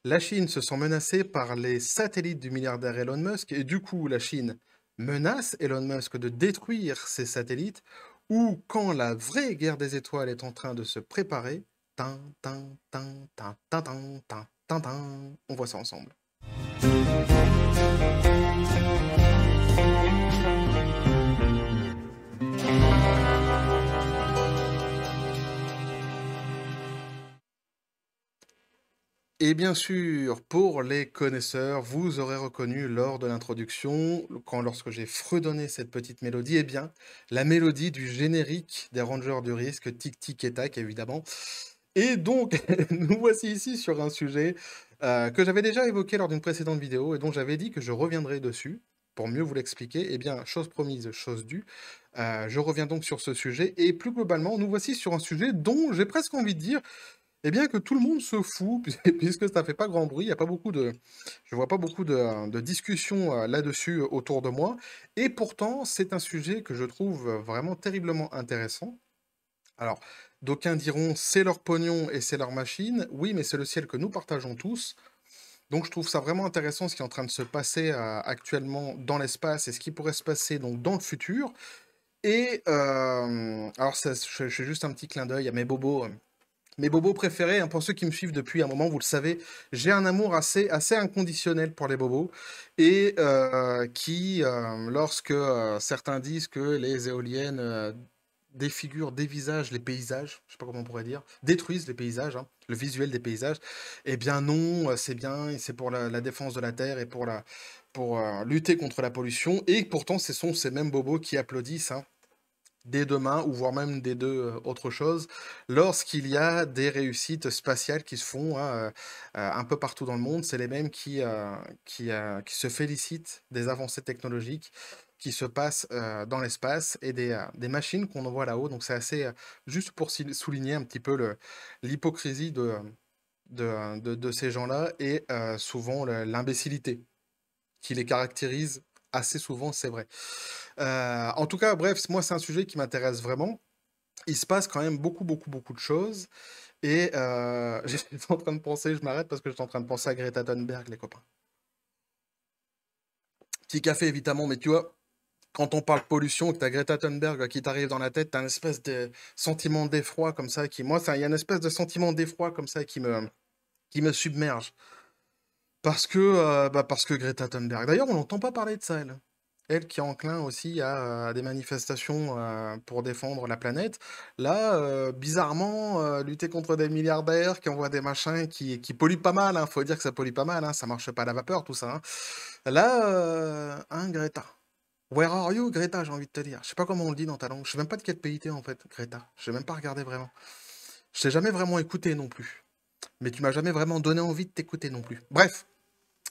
La Chine se sent menacée par les satellites du milliardaire Elon Musk et du coup la Chine menace Elon Musk de détruire ses satellites ou quand la vraie guerre des étoiles est en train de se préparer, tin, tin, tin, tin, tin, tin, tin, tin, tin. On voit ça ensemble. Et bien sûr, pour les connaisseurs, vous aurez reconnu lors de l'introduction, lorsque j'ai fredonné cette petite mélodie, eh bien, la mélodie du générique des Rangers du Risque, Tic Tic et Tac, évidemment. Et donc, nous voici ici sur un sujet que j'avais déjà évoqué lors d'une précédente vidéo et dont j'avais dit que je reviendrai dessus pour mieux vous l'expliquer. Eh bien, chose promise, chose due. Je reviens donc sur ce sujet et plus globalement, nous voici sur un sujet dont j'ai presque envie de dire eh bien, que tout le monde se fout, puisque ça fait pas grand bruit, il y a pas beaucoup de je vois pas beaucoup de discussions, là-dessus, autour de moi et pourtant, c'est un sujet que je trouve, vraiment terriblement intéressant. Alors, d'aucuns diront: «C'est leur pognon et c'est leur machine». Oui, mais c'est le ciel que nous partageons tous, donc je trouve ça vraiment intéressant ce qui est en train de se passer, actuellement dans l'espace et ce qui pourrait se passer donc dans le futur et alors ça je fais juste un petit clin d'œil à mes bobos préférés, hein, pour ceux qui me suivent depuis un moment, vous le savez, j'ai un amour assez inconditionnel pour les bobos et lorsque, certains disent que les éoliennes, défigurent, dévisagent les paysages, je sais pas comment on pourrait dire, détruisent les paysages, hein, le visuel des paysages, eh bien non, c'est bien et c'est pour la défense de la terre et lutter contre la pollution et pourtant ce sont ces mêmes bobos qui applaudissent, hein, dès demain ou voire même dès autre chose, lorsqu'il y a des réussites spatiales qui se font, hein, un peu partout dans le monde. C'est les mêmes qui se félicitent des avancées technologiques qui se passent, dans l'espace et des machines qu'on envoie là-haut. Donc c'est assez, juste pour souligner un petit peu l'hypocrisie de ces gens-là et souvent l'imbécilité qui les caractérise assez souvent, c'est vrai. En tout cas, bref, moi, c'est un sujet qui m'intéresse vraiment. Il se passe quand même beaucoup, beaucoup, beaucoup de choses et j'étais en train de penser je m'arrête parce que j'étais en train de penser à Greta Thunberg, les copains. Petit café, évidemment, mais tu vois, quand on parle pollution, que tu as Greta Thunberg, qui t'arrive dans la tête, tu as un espèce de sentiment d'effroi comme ça qui moi, ça il y a une espèce de sentiment d'effroi comme ça qui me submerge. Parce que Greta Thunberg d'ailleurs, on n'entend pas parler de ça, elle. Elle qui est enclin aussi à des manifestations, pour défendre la planète. Là, bizarrement, lutter contre des milliardaires qui envoient des machins qui polluent pas mal, hein, faut dire que ça pollue pas mal, hein, ça marche pas à la vapeur tout ça, hein. Là, hein, Greta? Where are you, Greta, j'ai envie de te dire. Je sais pas comment on le dit dans ta langue. Je sais même pas de quel pays tu en fait, Greta. J'ai même pas regardé vraiment. Je t'ai jamais vraiment écouté non plus. Mais tu m'as jamais vraiment donné envie de t'écouter non plus. Bref!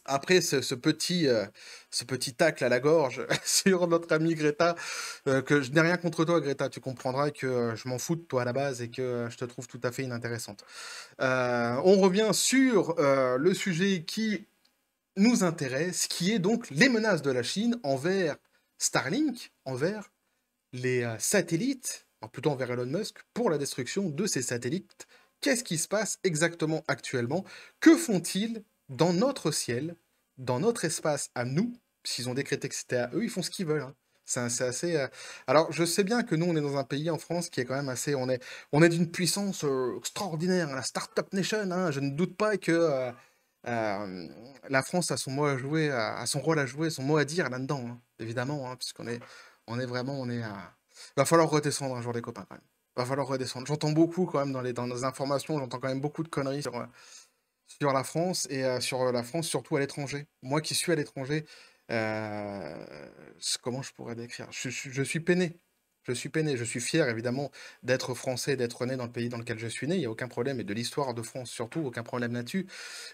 Après ce petit tacle à la gorge sur notre amie Greta, que je n'ai rien contre toi Greta, tu comprendras que, je m'en fous de toi à la base et que, je te trouve tout à fait inintéressante. On revient sur, le sujet qui nous intéresse, qui est donc les menaces de la Chine envers Starlink, envers les, satellites, enfin plutôt envers Elon Musk, pour la destruction de ces satellites. Qu'est-ce qui se passe exactement actuellement? Que font-ils dans notre ciel, dans notre espace à nous? S'ils ont décrété que c'était à eux, ils font ce qu'ils veulent, hein. C'est assez, alors je sais bien que nous, on est dans un pays en France qui est quand même assez on est d'une puissance, extraordinaire, hein, la start-up nation, hein. Je ne doute pas que, la France a son mot à jouer, a son rôle à jouer, son mot à dire là-dedans, hein, évidemment, hein, puisqu'on est vraiment on est à va falloir redescendre un jour les copains quand même. Va falloir redescendre. J'entends beaucoup quand même dans les informations, j'entends quand même beaucoup de conneries sur la France et sur, la France surtout à l'étranger. Moi qui suis à l'étranger, comment je pourrais décrire? Je suis peiné. Je suis peiné. Je suis fier évidemment d'être français, d'être né dans le pays dans lequel je suis né, il y a aucun problème et de l'histoire de France surtout, aucun problème là-dessus.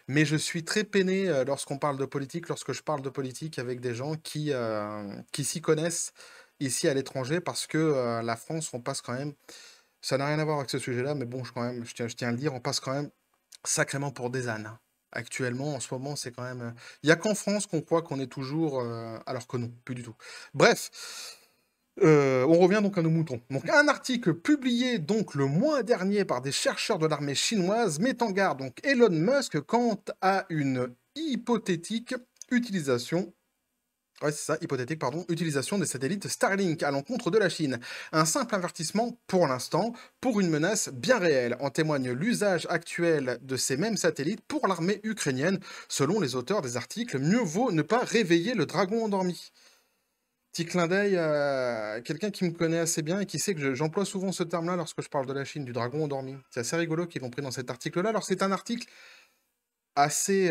Mais je suis très peiné, lorsqu'on parle de politique, lorsque je parle de politique avec des gens qui s'y connaissent ici à l'étranger parce que, la France, on passe quand même ça n'a rien à voir avec ce sujet-là, mais bon, je tiens à le dire, on passe quand même sacrément pour des ânes, hein. Actuellement, en ce moment, c'est quand même, il y a qu'en France qu'on croit qu'on est toujours, alors que non, plus du tout. Bref, On revient donc à nos moutons. Donc un article publié donc le mois dernier par des chercheurs de l'armée chinoise met en garde donc Elon Musk quant à une hypothétique utilisation. Ouais, c'est ça, hypothétique, pardon, utilisation des satellites Starlink à l'encontre de la Chine. Un simple avertissement pour l'instant, pour une menace bien réelle. En témoigne l'usage actuel de ces mêmes satellites pour l'armée ukrainienne. Selon les auteurs des articles, mieux vaut ne pas réveiller le dragon endormi. Petit clin d'œil à quelqu'un qui me connaît assez bien et qui sait que j'emploie souvent ce terme-là lorsque je parle de la Chine, du dragon endormi. C'est assez rigolo qu'ils l'ont pris dans cet article-là. Alors c'est un article assez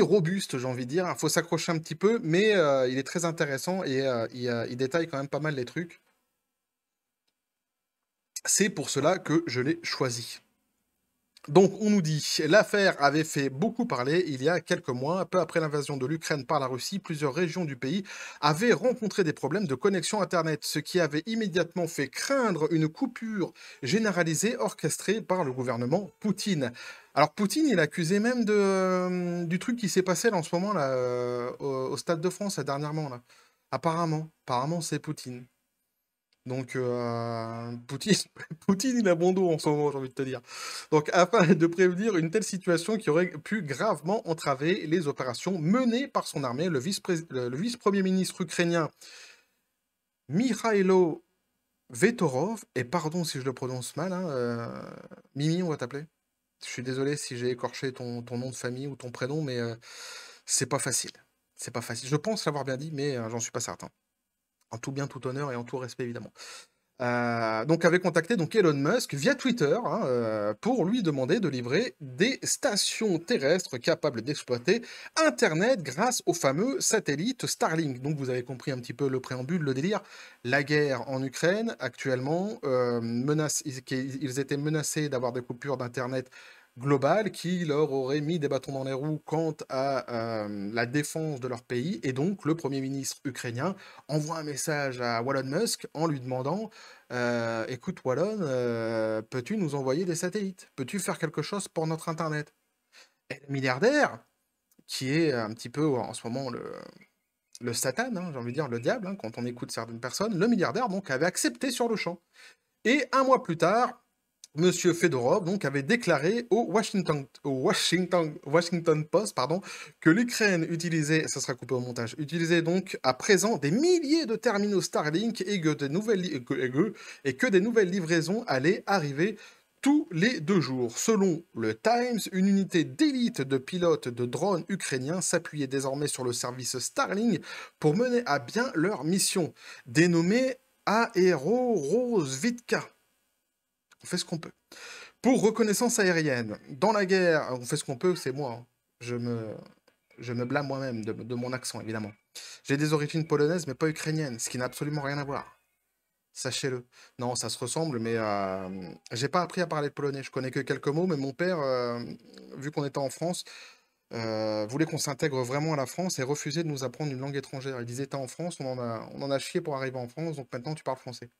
robuste, j'ai envie de dire. Il faut s'accrocher un petit peu, mais il est très intéressant et il détaille quand même pas mal les trucs. C'est pour cela que je l'ai choisi. Donc, on nous dit, l'affaire avait fait beaucoup parler il y a quelques mois. Peu après l'invasion de l'Ukraine par la Russie, plusieurs régions du pays avaient rencontré des problèmes de connexion Internet, ce qui avait immédiatement fait craindre une coupure généralisée orchestrée par le gouvernement Poutine. Alors, Poutine, il accusait même du truc qui s'est passé là, en ce moment là, au Stade de France là, dernièrement. Là. Apparemment, c'est Poutine. Donc, Poutine, Poutine, il a bon dos en ce moment, j'ai envie de te dire. Donc, afin de prévenir une telle situation qui aurait pu gravement entraver les opérations menées par son armée, le vice-premier ministre ukrainien Mikhailo Vetorov, et pardon si je le prononce mal, hein, Mimi, on va t'appeler. Je suis désolé si j'ai écorché ton nom de famille ou ton prénom, mais c'est pas facile. C'est pas facile. Je pense l'avoir bien dit, mais j'en suis pas certain. En tout bien, tout honneur et en tout respect, évidemment. Donc avait contacté donc Elon Musk via Twitter hein, pour lui demander de livrer des stations terrestres capables d'exploiter Internet grâce au fameux satellite Starlink. Donc vous avez compris un petit peu le préambule, le délire. La guerre en Ukraine actuellement, ils étaient menacés d'avoir des coupures d'Internet globales qui leur auraient mis des bâtons dans les roues quant à la défense de leur pays. Et donc le Premier ministre ukrainien envoie un message à Elon Musk en lui demandant écoute Wallon, peux-tu nous envoyer des satellites? Peux-tu faire quelque chose pour notre internet? Et le milliardaire, qui est un petit peu en ce moment le Satan, hein, j'ai envie de dire le diable, hein, quand on écoute certaines personnes, le milliardaire donc avait accepté sur le champ. Et un mois plus tard, Monsieur Fedorov donc avait déclaré au Washington Post pardon, que l'Ukraine utilisait, ça sera coupé au montage, utilisait donc à présent des milliers de terminaux Starlink et que des nouvelles livraisons allaient arriver tous les 2 jours. Selon le Times, une unité d'élite de pilotes de drones ukrainiens s'appuyait désormais sur le service Starlink pour mener à bien leur mission, dénommée Aero-Rosvitka. On fait ce qu'on peut. Pour reconnaissance aérienne, dans la guerre, on fait ce qu'on peut, c'est moi. Hein. Je me blâme moi-même de mon accent, évidemment. J'ai des origines polonaises, mais pas ukrainiennes, ce qui n'a absolument rien à voir. Sachez-le. Non, ça se ressemble, mais j'ai pas appris à parler polonais. Je connais que quelques mots, mais mon père, vu qu'on était en France, voulait qu'on s'intègre vraiment à la France et refusait de nous apprendre une langue étrangère. Il disait, t'es en France, on en a chié pour arriver en France, donc maintenant tu parles français.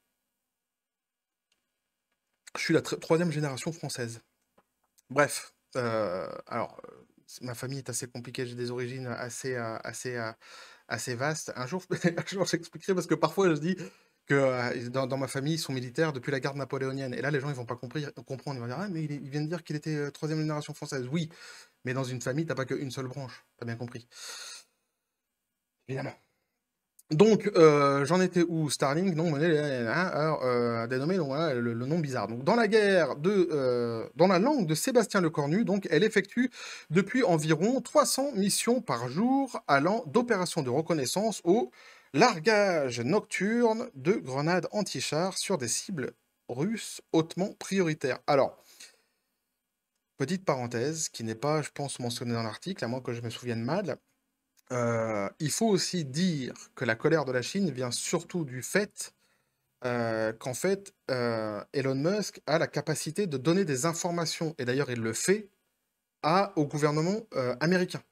Je suis la troisième génération française. Bref, alors, ma famille est assez compliquée, j'ai des origines assez vastes. Un jour, un jour j'expliquerai parce que parfois je dis que dans ma famille, ils sont militaires depuis la garde napoléonienne. Et là, les gens, ils vont pas comprendre. Ils vont dire, ah, mais il vient de dire qu'il était troisième génération française. Oui, mais dans une famille, t'as pas qu'une seule branche. T'as bien compris. Évidemment. Donc, j'en étais où? Starlink, non, alors, dénommé donc, voilà, le nom bizarre. Donc, dans la langue de Sébastien Lecornu, donc, elle effectue depuis environ 300 missions par jour, allant d'opérations de reconnaissance au largage nocturne de grenades anti-chars sur des cibles russes hautement prioritaires. Alors, petite parenthèse, qui n'est pas, je pense, mentionnée dans l'article, à moins que je me souvienne mal. Il faut aussi dire que la colère de la Chine vient surtout du fait qu'en fait, Elon Musk a la capacité de donner des informations, et d'ailleurs il le fait, au gouvernement américain.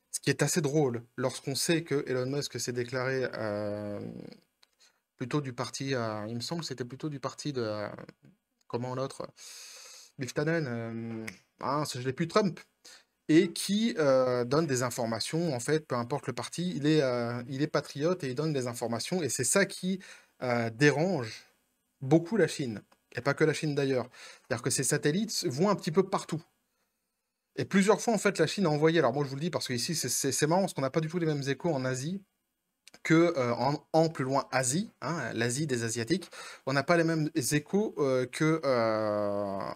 Ce qui est assez drôle lorsqu'on sait que Elon Musk s'est déclaré plutôt du parti, il me semble que c'était plutôt du parti de, comment l'autre, Biff Tannen, je l'ai plus, Trump, et qui donne des informations, en fait, peu importe le parti, il est patriote et il donne des informations, et c'est ça qui dérange beaucoup la Chine, et pas que la Chine d'ailleurs. C'est-à-dire que ces satellites vont un petit peu partout. Et plusieurs fois, en fait, la Chine a envoyé, alors moi je vous le dis parce qu'ici c'est marrant, parce qu'on n'a pas du tout les mêmes échos en Asie que en plus loin Asie, hein, l'Asie des Asiatiques. On n'a pas les mêmes échos que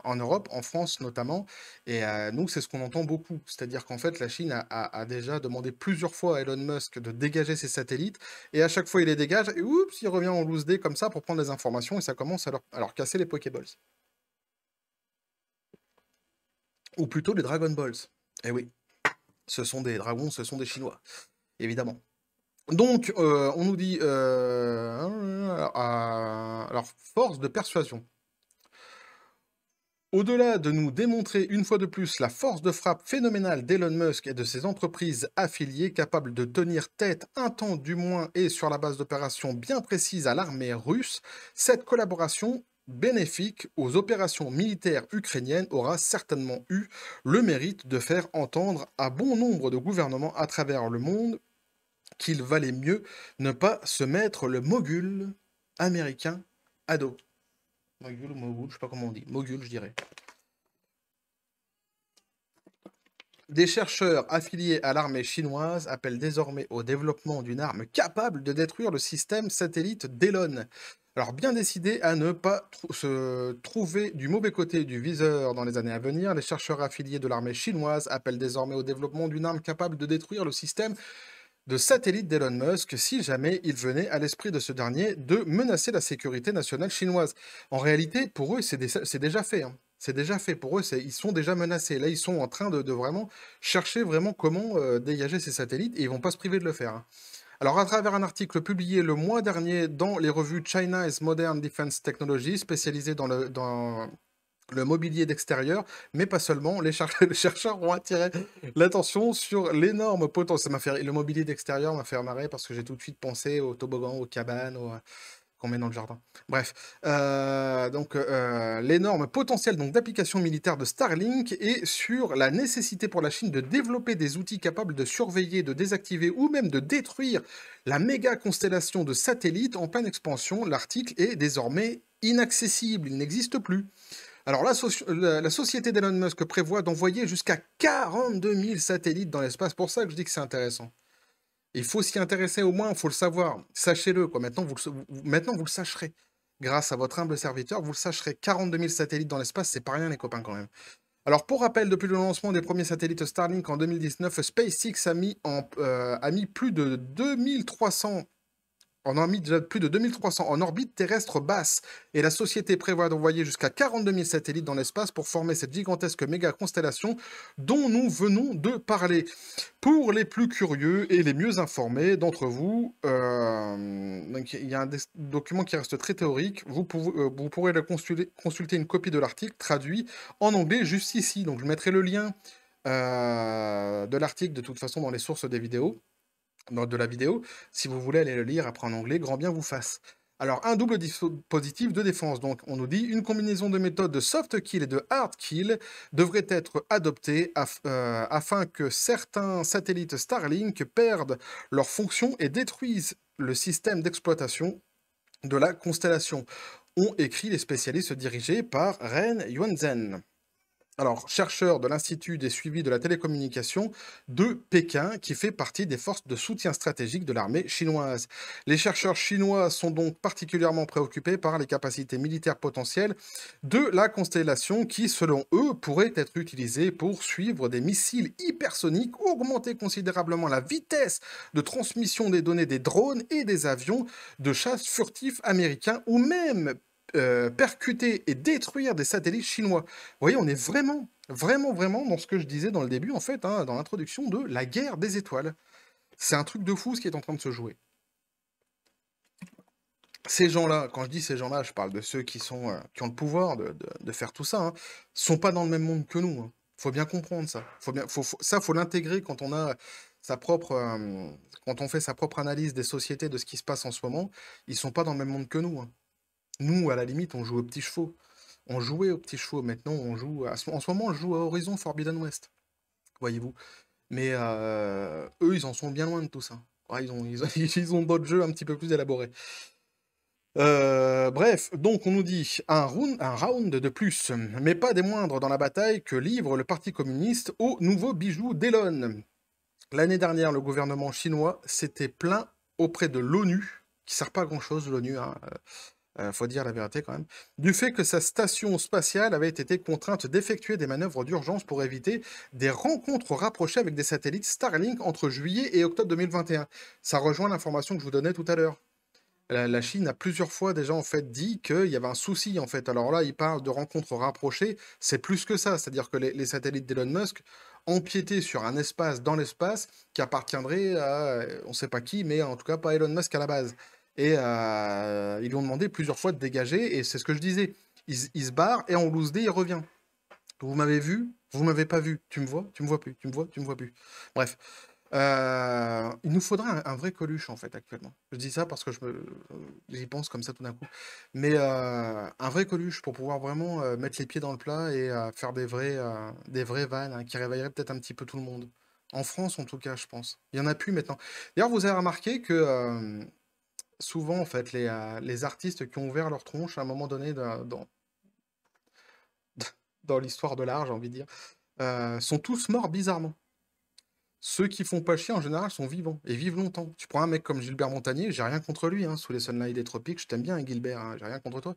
en Europe, en France notamment. Et nous, c'est ce qu'on entend beaucoup. C'est-à-dire qu'en fait, la Chine a déjà demandé plusieurs fois à Elon Musk de dégager ses satellites. Et à chaque fois, il les dégage. Et oups, il revient en loose day comme ça pour prendre les informations. Et ça commence à leur casser les Pokéballs. Ou plutôt les Dragon Balls. Eh oui, ce sont des dragons, ce sont des Chinois, évidemment. Donc, on nous dit, alors, force de persuasion. Au-delà de nous démontrer une fois de plus la force de frappe phénoménale d'Elon Musk et de ses entreprises affiliées capables de tenir tête un temps du moins et sur la base d'opérations bien précises à l'armée russe, cette collaboration bénéfique aux opérations militaires ukrainiennes aura certainement eu le mérite de faire entendre à bon nombre de gouvernements à travers le monde qu'il valait mieux ne pas se mettre le mogul américain à dos. Mogul ou mogul, je sais pas comment on dit. Mogul, je dirais. Des chercheurs affiliés à l'armée chinoise appellent désormais au développement d'une arme capable de détruire le système satellite d'Elon. Alors, bien décidés à ne pas se trouver du mauvais côté du viseur dans les années à venir, les chercheurs affiliés de l'armée chinoise appellent désormais au développement d'une arme capable de détruire le système de satellite d'Elon Musk si jamais il venait à l'esprit de ce dernier de menacer la sécurité nationale chinoise. En réalité, pour eux, c'est déjà fait, hein. C'est déjà fait. Pour eux, ils sont déjà menacés. Là, ils sont en train de vraiment chercher vraiment comment dégager ces satellites et ils vont pas se priver de le faire, hein. Alors, à travers un article publié le mois dernier dans les revues China's Modern Defense Technology, spécialisé dans le mobilier d'extérieur, mais pas seulement. Les chercheurs ont attiré l'attention sur l'énorme potentiel. Le mobilier d'extérieur m'a fait marrer parce que j'ai tout de suite pensé aux toboggans, aux cabanes, qu'on met dans le jardin. Bref, l'énorme potentiel donc d'application militaire de Starlink et sur la nécessité pour la Chine de développer des outils capables de surveiller, de désactiver ou même de détruire la méga constellation de satellites en pleine expansion. L'article est désormais inaccessible, il n'existe plus. Alors, la société d'Elon Musk prévoit d'envoyer jusqu'à 42 000 satellites dans l'espace. Pour ça que je dis que c'est intéressant. Il faut s'y intéresser au moins, il faut le savoir. Sachez-le, quoi. Maintenant, vous le sacherez. Grâce à votre humble serviteur, vous le sacherez. 42 000 satellites dans l'espace, c'est pas rien, les copains, quand même. Alors, pour rappel, depuis le lancement des premiers satellites Starlink en 2019, SpaceX a mis plus de 2300. On en a mis déjà plus de 2300 en orbite terrestre basse, et la société prévoit d'envoyer jusqu'à 42 000 satellites dans l'espace pour former cette gigantesque méga constellation dont nous venons de parler. Pour les plus curieux et les mieux informés d'entre vous, donc il y a un document qui reste très théorique, vous pourrez consulter une copie de l'article traduit en anglais juste ici, donc je mettrai le lien de l'article de toute façon dans les sources des vidéos de la vidéo, si vous voulez aller le lire après en anglais, grand bien vous fasse. Alors, un double dispositif de défense. Donc, on nous dit une combinaison de méthodes de soft kill et de hard kill devrait être adoptée afin que certains satellites Starlink perdent leur fonction et détruisent le système d'exploitation de la constellation, ont écrit les spécialistes dirigés par Ren Yuanzhen. Alors, chercheur de l'Institut des suivis de la télécommunication de Pékin, qui fait partie des forces de soutien stratégique de l'armée chinoise. Les chercheurs chinois sont donc particulièrement préoccupés par les capacités militaires potentielles de la constellation qui, selon eux, pourrait être utilisée pour suivre des missiles hypersoniques, augmenter considérablement la vitesse de transmission des données des drones et des avions de chasse furtifs américains ou même percuter et détruire des satellites chinois. Vous voyez, on est vraiment, vraiment, vraiment dans ce que je disais dans le début, en fait, hein, dans l'introduction de la guerre des étoiles. C'est un truc de fou ce qui est en train de se jouer. Ces gens-là, quand je dis ces gens-là, je parle de ceux qui ont le pouvoir de faire tout ça, hein, sont pas dans le même monde que nous, hein. Faut bien comprendre ça. Faut l'intégrer quand on a sa propre, quand on fait sa propre analyse des sociétés, de ce qui se passe en ce moment. Ils sont pas dans le même monde que nous, hein. Nous, à la limite, on joue aux petits chevaux. On jouait aux petits chevaux. Maintenant, on joue. En ce moment, on joue à Horizon Forbidden West, voyez-vous. Mais eux, ils en sont bien loin de tout ça. Ouais, ils ont d'autres jeux un petit peu plus élaborés. Bref, donc on nous dit un round de plus, mais pas des moindres dans la bataille que livre le Parti communiste au nouveau bijou d'Elon. L'année dernière, le gouvernement chinois s'était plaint auprès de l'ONU, qui sert pas à grand-chose l'ONU, hein, faut dire la vérité quand même, du fait que sa station spatiale avait été contrainte d'effectuer des manœuvres d'urgence pour éviter des rencontres rapprochées avec des satellites Starlink entre juillet et octobre 2021. Ça rejoint l'information que je vous donnais tout à l'heure. La Chine a plusieurs fois déjà en fait dit qu'il y avait un souci en fait. Alors là, il parle de rencontres rapprochées, c'est plus que ça. C'est-à-dire que les satellites d'Elon Musk empiétaient sur un espace dans l'espace qui appartiendrait à on ne sait pas qui, mais en tout cas pas Elon Musk à la base. Et ils lui ont demandé plusieurs fois de dégager, et c'est ce que je disais. Il se barre et en loose day, il revient. Vous m'avez vu, vous m'avez pas vu. Tu me vois, tu me vois plus, tu me vois, tu me vois plus. Bref. Il nous faudrait un vrai Coluche, en fait, actuellement. Je dis ça parce que j'y pense comme ça tout d'un coup. Mais un vrai Coluche pour pouvoir vraiment mettre les pieds dans le plat et faire des vrais vannes hein, qui réveilleraient peut-être un petit peu tout le monde. En France, en tout cas, je pense. Il y en a plus maintenant. D'ailleurs, vous avez remarqué que souvent, en fait, les artistes qui ont ouvert leur tronche à un moment donné dans l'histoire de l'art, j'ai envie de dire, sont tous morts bizarrement. Ceux qui font pas chier, en général, sont vivants et vivent longtemps. Tu prends un mec comme Gilbert Montagnier, j'ai rien contre lui, hein, sous les Sunlight des Tropiques, je t'aime bien, hein, Gilbert, hein, j'ai rien contre toi.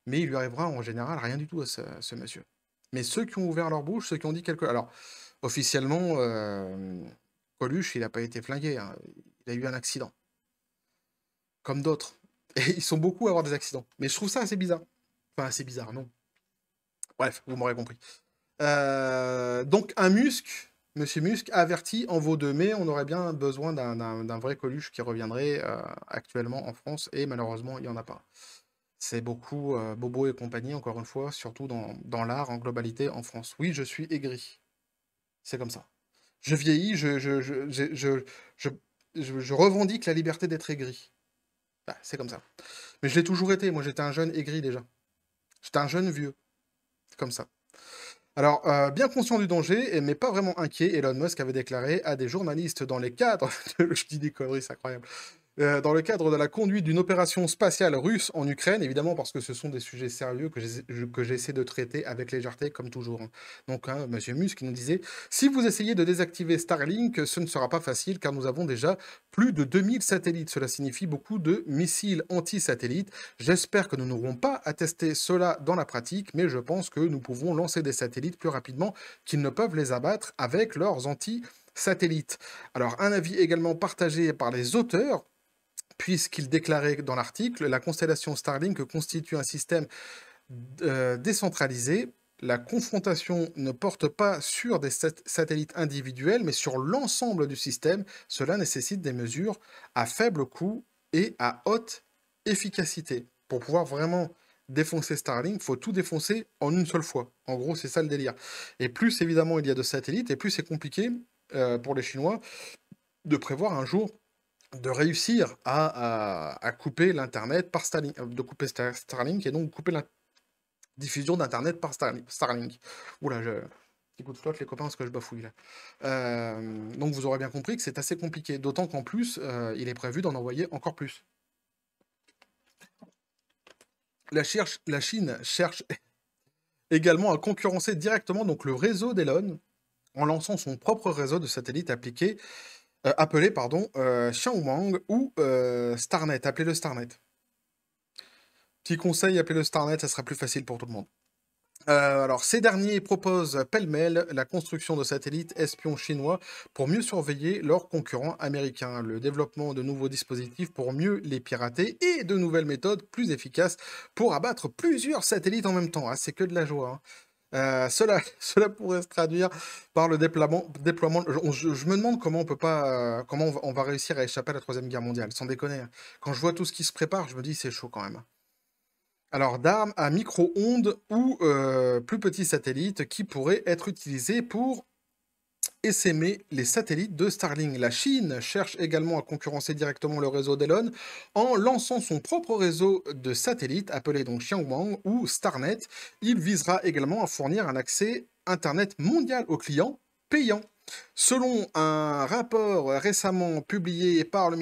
Mais il lui arrivera en général rien du tout à ce monsieur. Mais ceux qui ont ouvert leur bouche, ceux qui ont dit quelque... Alors, officiellement, Coluche, il a pas été flingué, hein, il a eu un accident. Comme d'autres. Et ils sont beaucoup à avoir des accidents. Mais je trouve ça assez bizarre. Enfin, assez bizarre, non. Bref, vous m'aurez compris. Donc un Musc, Monsieur Musk averti en vaut deux, mais on aurait bien besoin d'un vrai Coluche qui reviendrait actuellement en France, et malheureusement, il n'y en a pas. C'est beaucoup Bobo et compagnie, encore une fois, surtout dans l'art en globalité en France. Oui, je suis aigri. C'est comme ça. Je vieillis, je, je revendique la liberté d'être aigri. Bah, c'est comme ça. Mais je l'ai toujours été, moi j'étais un jeune aigri déjà. J'étais un jeune vieux, comme ça. Alors, bien conscient du danger, mais pas vraiment inquiet, Elon Musk avait déclaré à des journalistes dans les cadres je dis des conneries, c'est incroyable. Dans le cadre de la conduite d'une opération spatiale russe en Ukraine, évidemment parce que ce sont des sujets sérieux que j'essaie de traiter avec légèreté, comme toujours, hein. Donc, hein, monsieur Musk nous disait: «Si vous essayez de désactiver Starlink, ce ne sera pas facile car nous avons déjà plus de 2000 satellites. Cela signifie beaucoup de missiles anti-satellites. J'espère que nous n'aurons pas à tester cela dans la pratique, mais je pense que nous pouvons lancer des satellites plus rapidement qu'ils ne peuvent les abattre avec leurs anti-satellites.» Alors, un avis également partagé par les auteurs, puisqu'il déclarait dans l'article: «La constellation Starlink constitue un système décentralisé. La confrontation ne porte pas sur des satellites individuels, mais sur l'ensemble du système. Cela nécessite des mesures à faible coût et à haute efficacité.» Pour pouvoir vraiment défoncer Starlink, il faut tout défoncer en une seule fois. En gros, c'est ça le délire. Et plus évidemment il y a de satellites, et plus c'est compliqué pour les Chinois de prévoir un jour de réussir à couper l'Internet par Starlink, de couper Starlink et donc couper la diffusion d'Internet par Starlink. Oula, je... Petit coup de flotte, les copains, parce que je bafouille là. Donc vous aurez bien compris que c'est assez compliqué, d'autant qu'en plus, il est prévu d'en envoyer encore plus. La Chine cherche également à concurrencer directement donc, le réseau d'Elon en lançant son propre réseau de satellites appelé Xiaomang ou Starnet, appelez-le Starnet. Petit conseil, appelez-le Starnet, ça sera plus facile pour tout le monde. Alors, ces derniers proposent pêle-mêle la construction de satellites espions chinois pour mieux surveiller leurs concurrents américains, le développement de nouveaux dispositifs pour mieux les pirater et de nouvelles méthodes plus efficaces pour abattre plusieurs satellites en même temps. Ah, c'est que de la joie, hein. Cela pourrait se traduire par le déploiement. Je me demande comment on peut pas, comment on va réussir à échapper à la Troisième Guerre mondiale, sans déconner, hein. Quand je vois tout ce qui se prépare, je me dis c'est chaud quand même, hein. Alors, d'armes à micro-ondes ou plus petits satellites qui pourraient être utilisés pour essaimer les satellites de Starlink. La Chine cherche également à concurrencer directement le réseau d'Elon en lançant son propre réseau de satellites appelé donc Xiaomang ou Starnet. Il visera également à fournir un accès Internet mondial aux clients payants. Selon un rapport récemment publié par le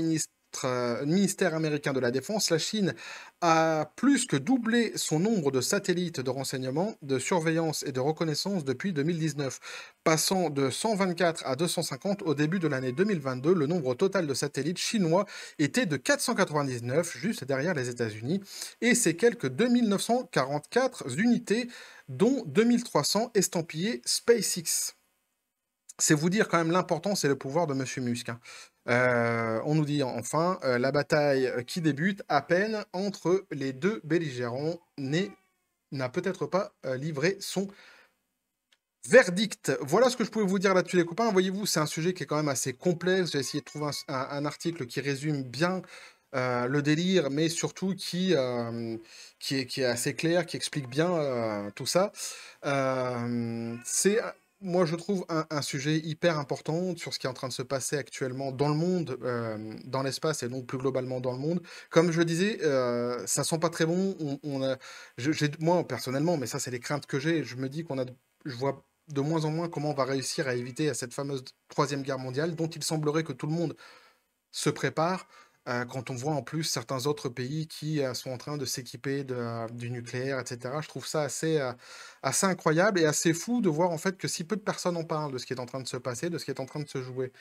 ministère américain de la Défense, la Chine a plus que doublé son nombre de satellites de renseignement, de surveillance et de reconnaissance depuis 2019, passant de 124 à 250 au début de l'année 2022. Le nombre total de satellites chinois était de 499, juste derrière les États-Unis, et c'est quelques 2944 unités, dont 2300 estampillés SpaceX. C'est vous dire quand même l'importance et le pouvoir de Monsieur Musk, hein. On nous dit enfin, la bataille qui débute à peine entre les deux belligérants n'a peut-être pas livré son verdict. Voilà ce que je pouvais vous dire là-dessus, les copains. Voyez-vous, c'est un sujet qui est quand même assez complexe. J'ai essayé de trouver un article qui résume bien le délire, mais surtout qui est assez clair, qui explique bien tout ça. C'est, moi, je trouve un sujet hyper important sur ce qui est en train de se passer actuellement dans le monde, dans l'espace et donc plus globalement dans le monde. Comme je le disais, ça sent pas très bon. Moi, personnellement, mais ça, c'est les craintes que j'ai. Je me dis je vois de moins en moins comment on va réussir à éviter cette fameuse troisième guerre mondiale, dont il semblerait que tout le monde se prépare, quand on voit en plus certains autres pays qui sont en train de s'équiper du nucléaire, et cetera. Je trouve ça assez incroyable et assez fou de voir en fait que si peu de personnes en parlent de ce qui est en train de se passer, de ce qui est en train de se jouer.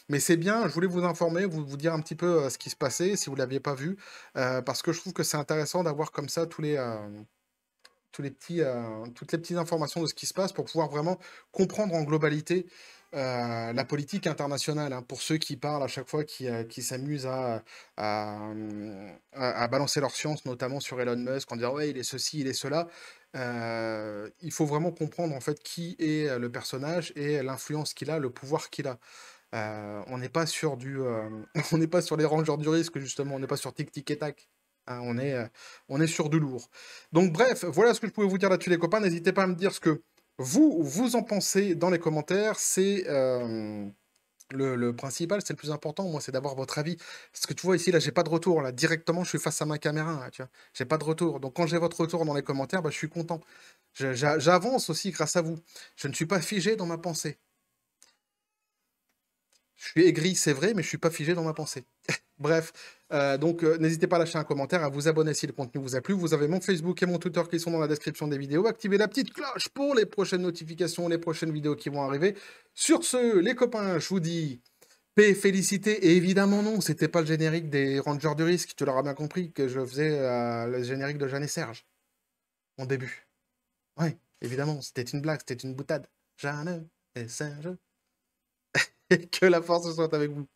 Mais c'est bien, je voulais vous informer, vous dire un petit peu ce qui se passait, si vous ne l'aviez pas vu, parce que je trouve que c'est intéressant d'avoir comme ça toutes les petites informations de ce qui se passe pour pouvoir vraiment comprendre en globalité la politique internationale, hein, pour ceux qui parlent à chaque fois, qui s'amusent à balancer leur science, notamment sur Elon Musk, en disant ouais, il est ceci, il est cela. Il faut vraiment comprendre en fait qui est le personnage et l'influence qu'il a, le pouvoir qu'il a. On n'est pas sur on n'est pas sur les rangers du risque, justement, on n'est pas sur tic tic et tac. Hein, on est sur du lourd. Donc bref, voilà ce que je pouvais vous dire là-dessus, les copains. N'hésitez pas à me dire ce que vous en pensez dans les commentaires. C'est le principal, c'est le plus important, moi, c'est d'avoir votre avis. Parce que tu vois, ici, là, j'ai pas de retour. Là, directement, je suis face à ma caméra, là, tu vois. J'ai pas de retour. Donc quand j'ai votre retour dans les commentaires, bah, je suis content. J'avance aussi grâce à vous. Je ne suis pas figé dans ma pensée. Je suis aigri, c'est vrai, mais je suis pas figé dans ma pensée. Bref, donc n'hésitez pas à lâcher un commentaire, à vous abonner si le contenu vous a plu. Vous avez mon Facebook et mon Twitter qui sont dans la description des vidéos. Activez la petite cloche pour les prochaines notifications, les prochaines vidéos qui vont arriver. Sur ce, les copains, je vous dis paix, félicité, et évidemment non, c'était pas le générique des Rangers du Risque, tu l'auras bien compris, que je faisais le générique de Jeanne et Serge, en début. Oui, évidemment, c'était une blague, c'était une boutade. Jeanne et Serge, et que la force soit avec vous.